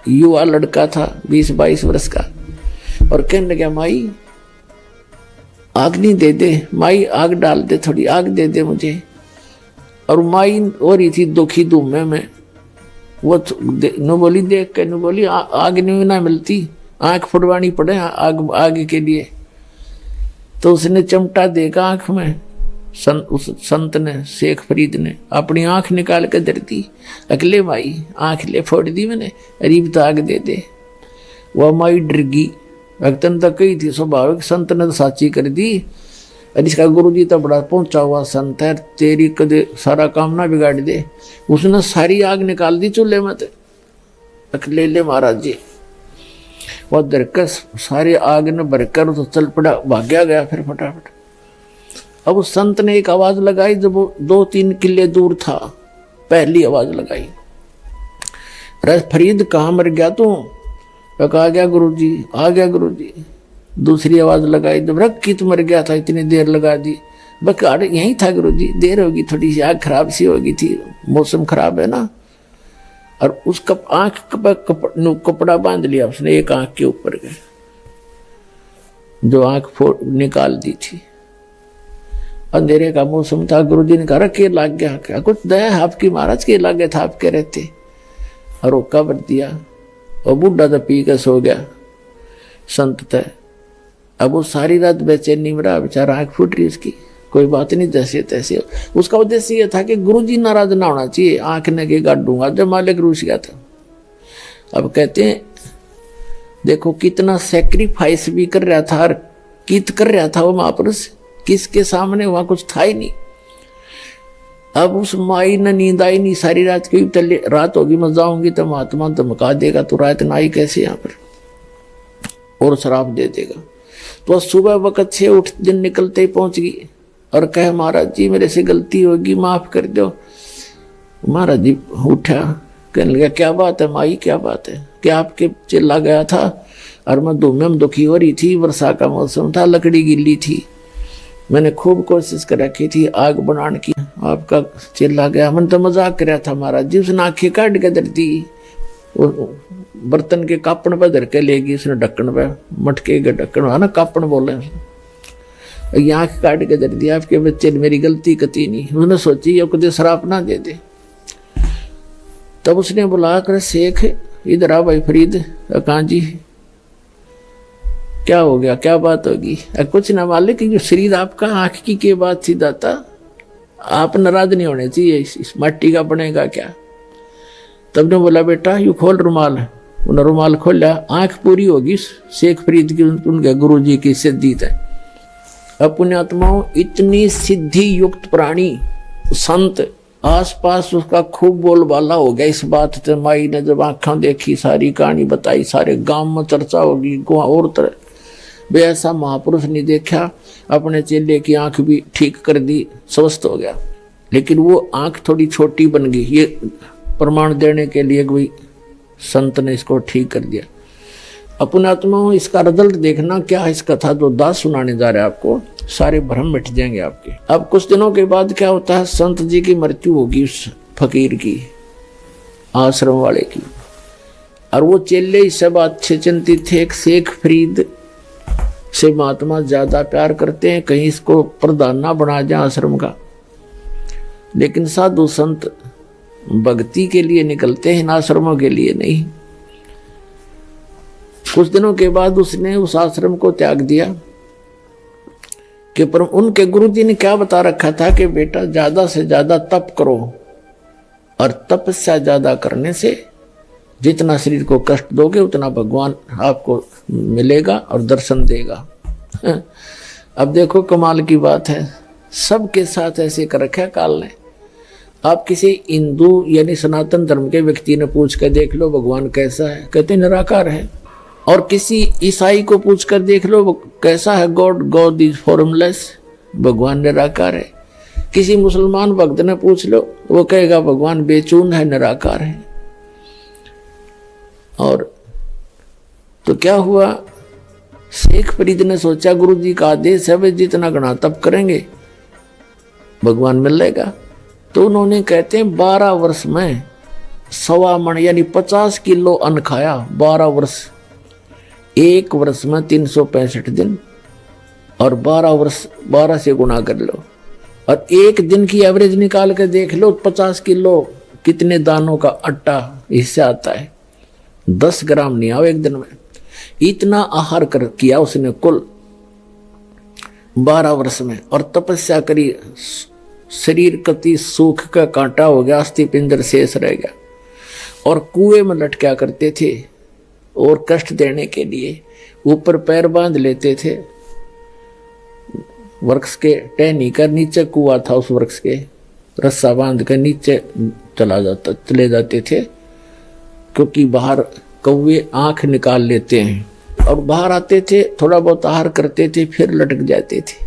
युवा लड़का था 20-22 वर्ष का, और कहने लगा माई आग नहीं दे दे, माई आग डाल दे, थोड़ी आग दे दे मुझे। और माई हो रही थी दुखी धुएं में। वो न बोली, देख के न बोली आग नहीं ना मिलती, आंख फुड़वानी पड़े आग के लिए। तो उसने चिमटा देगा आंख में, उस संत ने, शेखप्रीत ने अपनी आंख निकाल के दे दी। अगले माई आंख ले फोड़ दी मैंने, अरीब तो आग दे दे। वह माई डर गई, भक्तन तक कही थी स्वाभाविक, संत ने तो साची कर दी। और इसका गुरु जी तो बड़ा पहुंचा हुआ संत है, तेरी कदे सारा काम ना बिगाड़ दे। उसने सारी आग निकाल दी चूल्हे में। अकेले ले महाराज जी वह दरकस सारे आग ने भरकर तो चल पड़ा, भाग्या गया फिर फटाफट। अब उस संत ने एक आवाज लगाई, जब वो 2-3 किले दूर था, पहली आवाज लगाई, अरे फरीद कहाँ मर गया तू? आ गया गुरुजी, आ गया गुरुजी। दूसरी आवाज लगाई, जब रख की तो मर गया था, इतनी देर लगा दी। बस यही था गुरुजी, देर होगी, थोड़ी सी आग खराब सी होगी थी, मौसम खराब है ना। और उसका आंख कपड़ा बांध लिया उसने एक आंख के ऊपर के, जो आंख निकाल दी थी। अंधेरे का मौसम था, गुरुजी ने कहा के लाग गया, क्या कुछ दया है आपकी महाराज, के लाग गया था आपके रहते। और वो कब्र दिया, और बूढ़ा तो पी के सो गया संत तय। अब वो सारी रात बेचैनी में रहा बेचारा, आंख फूट रही उसकी, कोई बात नहीं, जैसे तैसे। उसका उद्देश्य ये था कि गुरुजी नाराज ना होना चाहिए, आंख ने के गाड़ दूंगा, जब मालिक रूस गया था। अब कहते हैं देखो कितना सेक्रीफाइस भी कर रहा था, और कित कर रहा था वो महापुरुष, किसके सामने, वहां कुछ था ही नहीं। अब उस माई ने नींद आई नहीं सारी रात, की रात होगी मैं जाऊंगी तो महात्मा धमका देगा, तो रात ना आई कैसे यहाँ पर, और शराब दे देगा। तो सुबह वक्त से उठ दिन निकलते ही पहुंच गई, और कहे महाराज जी मेरे से गलती होगी, माफ कर दो। महाराज जी उठा, कहने लगा क्या बात है माई, क्या बात है, क्या आपके चिल्ला गया था, और मैं धूम में दुखी हो रही थी, वर्षा का मौसम था, लकड़ी गिल्ली थी, मैंने खूब कोशिश कर रखी थी आग बनाने की, आपका चिल्ला गया। मैंने तो मजाक कर रहा था महाराज जी। उसने आंखें काट के धर दी, बर्तन के कापण पे धर के लेगी उसने, ढक्कन पे, मटके के ढक्कन है ना, कापण बोले, ये आंख काट के धर दिया, आपके बच्चे ने मेरी गलती कती नहीं। उसने सोची ये कदे शराब ना दे दे। तब उसने बुला कर, शेख इधर आ भाई फरीद। कहाँ जी, क्या हो गया, क्या बात होगी? कुछ ना मालिक, जो शरीर आपका आंख की के बात थी दाता, आप नाराज नहीं होने चाहिए, इस माटी का बनेगा क्या? तब ने बोला बेटा यू खोल रुमाल। उन्होंने रुमाल खोला, आंख पूरी होगी शेखप्रीत की, उनके गुरु जी की सिद्धित है। अब पुण्यात्माओं, इतनी सिद्धि युक्त प्राणी संत आसपास उसका खूब बोलबाला हो गया इस बात से। माई ने जब आंखें देखी, सारी कहानी बताई, सारे गांव में चर्चा होगी, और तरह वे ऐसा महापुरुष नहीं देखा। अपने चेले की आंख भी ठीक कर दी, स्वस्थ हो गया। लेकिन वो आंख थोड़ी छोटी बन गई, ये प्रमाण देने के लिए कोई संत ने इसको ठीक कर दिया। अपने आत्माओं, इसका रिजल्ट देखना क्या है। इस कथा जो दास सुनाने जा रहे हैं आपको, सारे भ्रम मिट जाएंगे आपके। अब कुछ दिनों के बाद क्या होता है, संत जी की मृत्यु होगी उस फकीर की, आश्रम वाले की। और वो चेले इस सब अच्छे चिंतित थे। एक शेखप्रीत से महात्मा ज्यादा प्यार करते हैं, कहीं इसको प्रधान ना बना जाए आश्रम का। लेकिन साधु संत भक्ति के लिए निकलते हैं, आश्रमों के लिए नहीं। कुछ दिनों के बाद उसने उस आश्रम को त्याग दिया कि पर उनके गुरुजी ने क्या बता रखा था कि बेटा ज्यादा से ज्यादा तप करो, और तपस्या ज्यादा करने से जितना शरीर को कष्ट दोगे उतना भगवान आपको मिलेगा और दर्शन देगा। अब देखो कमाल की बात है, सबके साथ ऐसे कर रखा है काल ने। आप किसी हिंदू यानी सनातन धर्म के व्यक्ति ने पूछ कर देख लो भगवान कैसा है, कहते निराकार है। और किसी ईसाई को पूछ कर देख लो वो कैसा है, गॉड इज फॉर्मलेस, भगवान निराकार है। किसी मुसलमान भक्त ने पूछ लो वो कहेगा भगवान बेचून है, निराकार है। और तो क्या हुआ, शेख फरीद ने सोचा गुरु जी का आदेश है वे जितना गणा तप करेंगे भगवान मिल जाएगा। तो उन्होंने कहते हैं 12 वर्ष में 1.25 मन यानी 50 किलो अन्न खाया। 12 वर्ष, एक वर्ष में 365 दिन और 12 वर्ष 12 से गुणा कर लो और एक दिन की एवरेज निकाल कर देख लो 50 किलो कितने दानों का आटा इससे आता है। 10 ग्राम नहीं आओ एक दिन में, इतना आहार कर किया उसने कुल 12 वर्ष में। और तपस्या करी, शरीर कति सूख का कांटा हो गया, अस्थि पिंजर शेष रह गया। और कुएं में लटका करते थे और कष्ट देने के लिए ऊपर पैर बांध लेते थे वृक्ष के, टहनी कर नीचे कुआं था उस वृक्ष के, रस्सा बांध कर नीचे चले जाते थे क्योंकि बाहर कौवे आंख निकाल लेते हैं। और बाहर आते थे, थोड़ा बहुत आहार करते थे, फिर लटक जाते थे।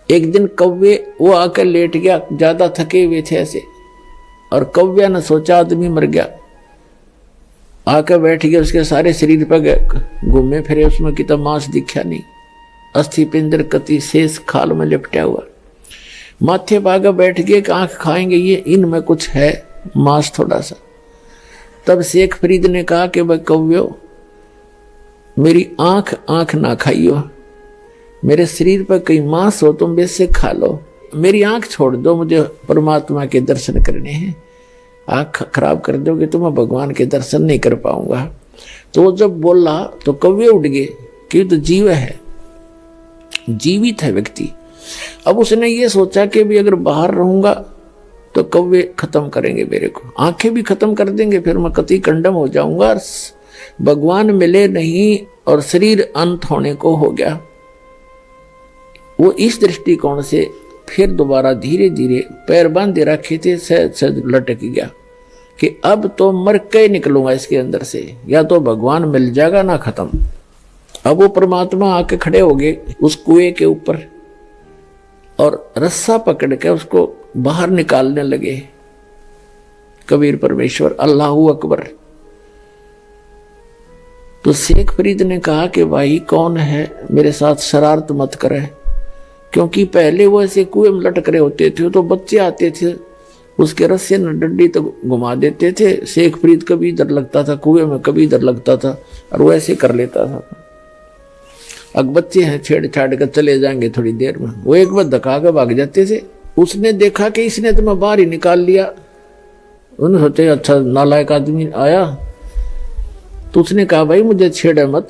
एक दिन कौवे वो आकर लेट गया, ज्यादा थके हुए थे ऐसे, और कौवे ने सोचा आदमी मर गया, आकर बैठ गया, उसके सारे शरीर पर घूमे फिरे, उसमें कितना मांस दिखा नहीं, अस्थि पिंजर कति शेष खाल में लिपटा हुआ। माथे पाकर बैठ गए कि आंख खाएंगे ये, इनमें कुछ है मांस थोड़ा सा। तब शेख फरीद ने कहा कि भाई कौव्यो मेरी आंख ना खाइयो, मेरे शरीर पर कहीं मांस हो तुम वैसे खा लो, मेरी आंख छोड़ दो, मुझे परमात्मा के दर्शन करने हैं। आंख खराब कर दोगे तो मैं भगवान के दर्शन नहीं कर पाऊंगा। तो वो जब बोला तो कौवे उठ गए कि तो जीव है, जीवित है व्यक्ति। अब उसने ये सोचा कि भी अगर बाहर रहूंगा तो कौवे खत्म करेंगे मेरे को, आंखें भी खत्म कर देंगे, फिर मैं कति कंडम हो जाऊंगा, भगवान मिले नहीं और शरीर अंत होने को हो गया। वो इस दृष्टिकोण से फिर दोबारा धीरे धीरे पैर बांधे रखे थे, सहज लटक गया कि अब तो मर के निकलूंगा इसके अंदर से, या तो भगवान मिल जाएगा ना खत्म। अब वो परमात्मा आके खड़े हो गए उस कुएं के ऊपर और रस्सा पकड़ के उसको बाहर निकालने लगे। कबीर परमेश्वर अल्लाहू अकबर। तो शेख फरीद ने कहा कि भाई कौन है, मेरे साथ शरारत मत करे, क्योंकि पहले वो ऐसे कुएं में लटक रहे होते थे तो बच्चे आते थे उसके रस्से न डंडी तो घुमा देते थे। शेख फरीद कभी इधर लगता था कुएं में, कभी इधर लगता था और वो ऐसे कर लेता था। अब बच्चे हैं छेड़छाड़ कर चले जाएंगे थोड़ी देर में, वो एक बार धक्का के भाग जाते थे। उसने देखा कि इसने तो मैं बाहर ही निकाल लिया, उन्होंने सोचे अच्छा नालायक आदमी आया। तो उसने कहा भाई मुझे छेड़ मत।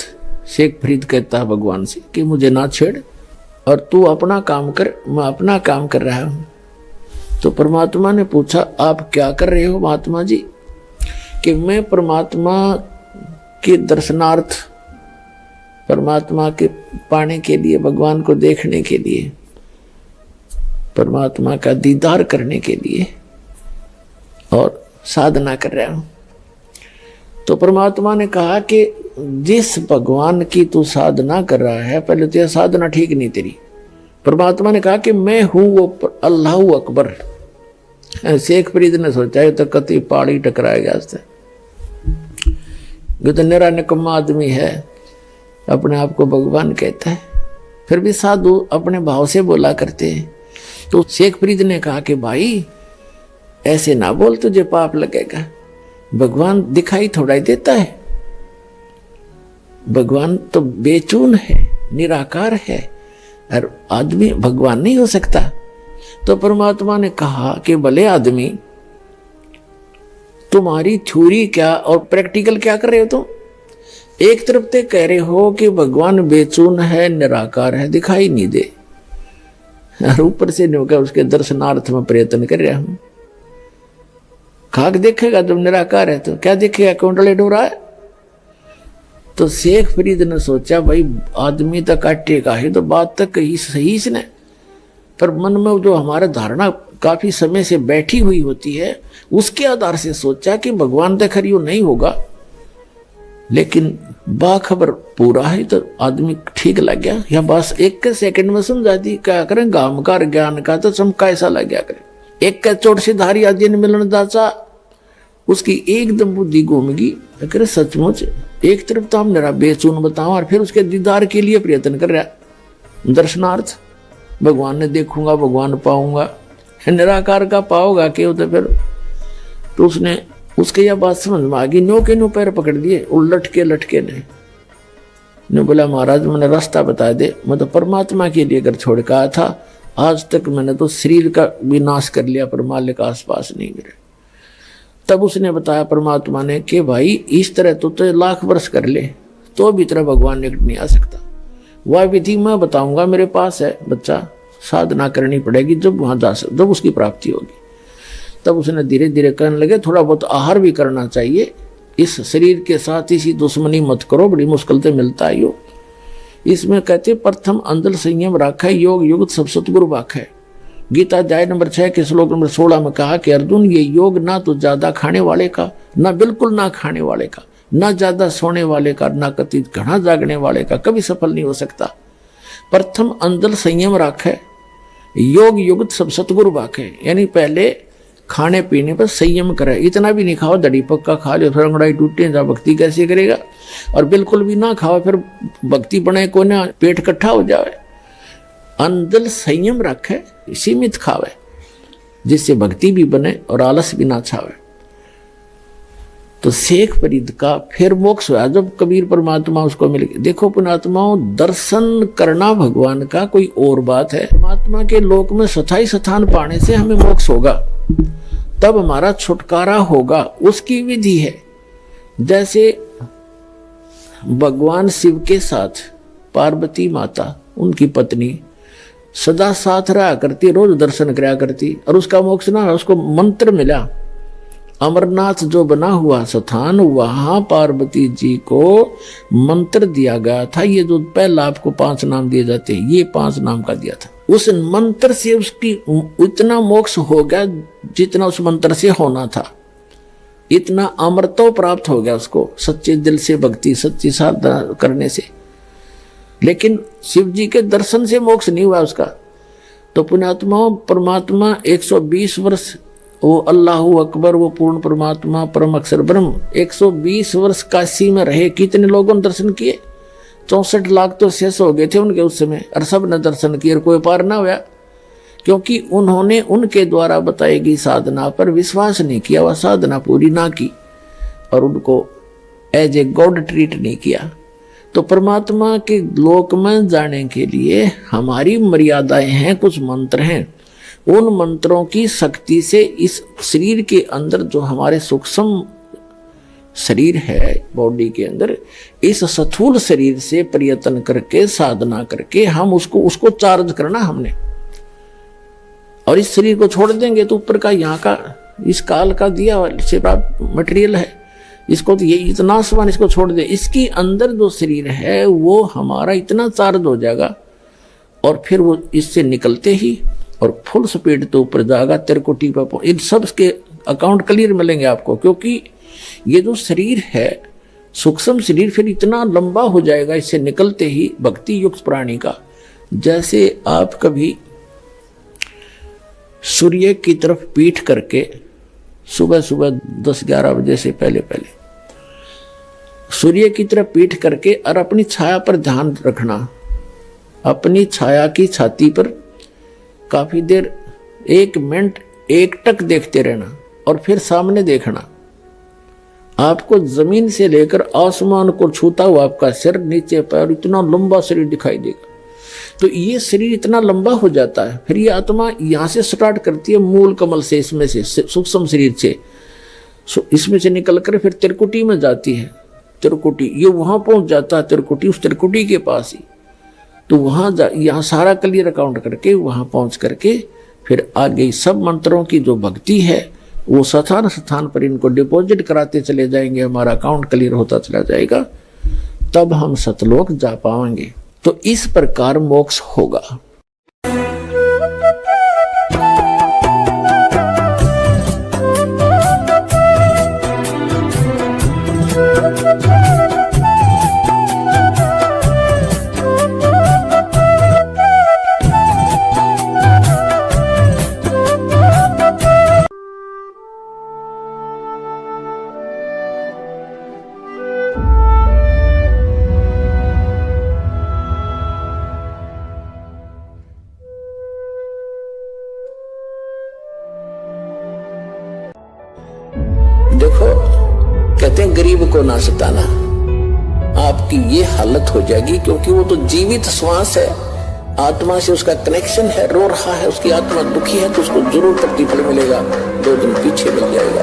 शेख फरीद कहता है भगवान से कि मुझे ना छेड़ और तू अपना काम कर, मैं अपना काम कर रहा हूं। तो परमात्मा ने पूछा आप क्या कर रहे हो महात्मा जी? कि मैं परमात्मा के दर्शनार्थ, परमात्मा के पाने के लिए, भगवान को देखने के लिए, परमात्मा का दीदार करने के लिए और साधना कर रहा हूं। तो परमात्मा ने कहा कि जिस भगवान की तू साधना कर रहा है, पहले तो यह साधना ठीक नहीं तेरी। परमात्मा ने कहा कि मैं हूं वो अल्लाहू अकबर। शेख फरीद ने सोचा तो कति पहाड़ी टकराएगा इससे, जो तो निरा निकम्मा आदमी है, अपने आप को भगवान कहता है, फिर भी साधु अपने भाव से बोला करते हैं। तो शेख फरीद ने कहा कि भाई ऐसे ना बोल, तुझे पाप लगेगा, भगवान दिखाई थोड़ा ही देता है, भगवान तो बेचून है, निराकार है और आदमी भगवान नहीं हो सकता। तो परमात्मा ने कहा कि भले आदमी तुम्हारी थ्योरी क्या और प्रैक्टिकल क्या कर रहे हो तुम? एक तरफ ते कह रहे हो कि भगवान बेचून है, निराकार है, दिखाई नहीं दे, और ऊपर से नहीं होगा उसके दर्शनार्थ में प्रयत्न कर रहा हूं। खाक देखेगा जब निराकार है तो क्या देखेगा, कुंडले डोरा है। तो शेख फरीद ने सोचा भाई आदमी तो काटेगा ही, तो बात तक कही सही इसने, पर मन में जो हमारा धारणा काफी समय से बैठी हुई होती है उसके आधार से सोचा कि भगवान तो खरी नहीं होगा, लेकिन बाखबर पूरा है तो आदमी ठीक लग गया। या बस एक के सेकंड में समझा दी, क्या करें गामकार ज्ञान का तो चमका ऐसा लग गया करे। एक का चोट से धारी आदि ने मिलन दाचा, उसकी एकदम बुद्धि घूम गई। अरे सचमुच एक तरफ तो हम मेरा बेचून बताऊं और फिर उसके दीदार के लिए प्रयत्न कर रहा, दर्शनार्थ भगवान ने देखूंगा भगवान पाऊंगा, निराकार का पाओगा क्यों, तो उसने उसके यह बात समझ में आ गई। नो के नो पैर पकड़ दिए और लटके ने बोला महाराज मैंने रास्ता बता दे, मैं तो परमात्मा के लिए अगर छोड़ कर आया था, आज तक मैंने तो शरीर का विनाश कर लिया पर मालिक आसपास नहीं मिले। तब उसने बताया परमात्मा ने कि भाई इस तरह तो लाख वर्ष कर ले तो भी तरह भगवान निकट नहीं आ सकता। वह विधि मैं बताऊंगा, मेरे पास है बच्चा, साधना करनी पड़ेगी, जब वहां जा सकता जब उसकी प्राप्ति होगी। तब उसने धीरे धीरे कहने लगे थोड़ा बहुत आहार भी करना चाहिए, इस शरीर के साथ इसी दुश्मनी मत करो, बड़ी मुश्किल से मिलता है यो। इसमें कहते प्रथम अंदर संयम राखा योग युक्त सब सतगुरु वाक है। गीता अध्याय नंबर 6 के श्लोक नंबर 16 में कहा कि अर्जुन ये योग ना तो ज्यादा खाने वाले का, ना बिल्कुल ना खाने वाले का, ना ज्यादा सोने वाले का, ना कथित घना जागने वाले का कभी सफल नहीं हो सकता। प्रथम अंदर संयम राखे योग युक्त सब सतगुरु वाक है, यानी पहले खाने पीने पर संयम करे। इतना भी नहीं खाओ दड़ी पक्का खा लो फिर अंगड़ाई टूटे जा भक्ति कैसे करेगा, और बिल्कुल भी ना खाओ फिर भक्ति बने को ना पेट इकट्ठा हो जाए। अंदर संयम रखे, सीमित खावे जिससे भक्ति भी बने और आलस भी ना छावे। तो शेख फरीद का फिर मोक्ष हुआ जब कबीर परमात्मा उसको मिल गए। देखो पुणात्माओं, दर्शन करना भगवान का कोई और बात है, परमात्मा के लोक में स्थायी स्थान पाने से हमें मोक्ष होगा, तब हमारा छुटकारा होगा, उसकी विधि है। जैसे भगवान शिव के साथ पार्वती माता उनकी पत्नी सदा साथ रहा करती, रोज दर्शन कराया करती, और उसका मोक्ष ना, उसको मंत्र मिला। अमरनाथ जो बना हुआ स्थान, वहां पार्वती जी को मंत्र दिया गया था। ये जो पहला आपको 5 नाम दिए जाते हैं, ये 5 नाम का दिया था। उस मंत्र से उसकी इतना मोक्ष हो गया जितना उस मंत्र से होना था, इतना अमरत्व प्राप्त हो गया उसको सच्चे दिल से भक्ति सच्ची साधना करने से। लेकिन शिव जी के दर्शन से मोक्ष नहीं हुआ उसका। तो पुण्यात्मा परमात्मा 120 वर्ष वो अल्लाहु अकबर, वो पूर्ण परमात्मा परम अक्षर ब्रह्म 120 वर्ष काशी में रहे। कितने लोगों ने दर्शन किए? 64 लाख तो शेष हो गए थे उनके उस समय, और सब ने दर्शन किए और कोई पार ना हुआ, क्योंकि उन्होंने उनके द्वारा बताई गई साधना पर विश्वास नहीं किया, वह साधना पूरी ना की और उनको एज ए गॉड ट्रीट नहीं किया। तो परमात्मा के लोक में जाने के लिए हमारी मर्यादाएं हैं, कुछ मंत्र हैं। उन मंत्रों की शक्ति से इस शरीर के अंदर जो हमारे सूक्ष्म शरीर है बॉडी के अंदर, इस स्थूल शरीर से प्रयत्न करके साधना करके हम उसको चार्ज करना हमने। और इस शरीर को छोड़ देंगे तो ऊपर का यहाँ का इस काल का दिया से प्राप्त मटेरियल है, इसको तो ये इतना समान इसको छोड़ दे, इसके अंदर जो शरीर है वो हमारा इतना चार्ज हो जाएगा और फिर वो इससे निकलते ही और फुल स्पीड तो ऊपर जाएगा तिरकुटी पर। इन सब के अकाउंट क्लियर मिलेंगे आपको, क्योंकि ये जो शरीर है सूक्ष्म शरीर फिर इतना लंबा हो जाएगा इससे निकलते ही भक्ति युक्त प्राणी का। जैसे आप कभी सूर्य की तरफ पीठ करके सुबह सुबह 10-11 बजे से पहले सूर्य की तरफ पीठ करके और अपनी छाया पर ध्यान रखना, अपनी छाया की छाती पर काफी देर 1 मिनट एकटक देखते रहना और फिर सामने देखना। आपको जमीन से लेकर आसमान को छूता हुआ आपका सिर, नीचे पैर, इतना लंबा शरीर दिखाई देगा। तो ये शरीर इतना लंबा हो जाता है, फिर ये आत्मा यहाँ से स्टार्ट करती है मूल कमल से, इसमें से सूक्ष्म शरीर से, इसमें से निकल कर फिर त्रिकुटी में जाती है। त्रिकुटी ये वहां पहुंच जाता है, त्रिकुटी उस त्रिकुटी के पास ही। तो वहां यहाँ सारा क्लियर अकाउंट करके वहां पहुंच करके फिर आगे सब मंत्रों की जो भक्ति है वो स्थान स्थान पर इनको डिपॉजिट कराते चले जाएंगे, हमारा अकाउंट क्लियर होता चला जाएगा, तब हम सतलोक जा पाएंगे। तो इस प्रकार मोक्ष होगा। देखो, कहते हैं गरीब को ना सताना, आपकी ये हालत हो जाएगी, क्योंकि वो तो जीवित श्वास है, आत्मा से उसका कनेक्शन है, रो रहा है, उसकी आत्मा दुखी है, तो उसको जरूर प्रतिफल मिलेगा, 2 दिन पीछे मिल जाएगा।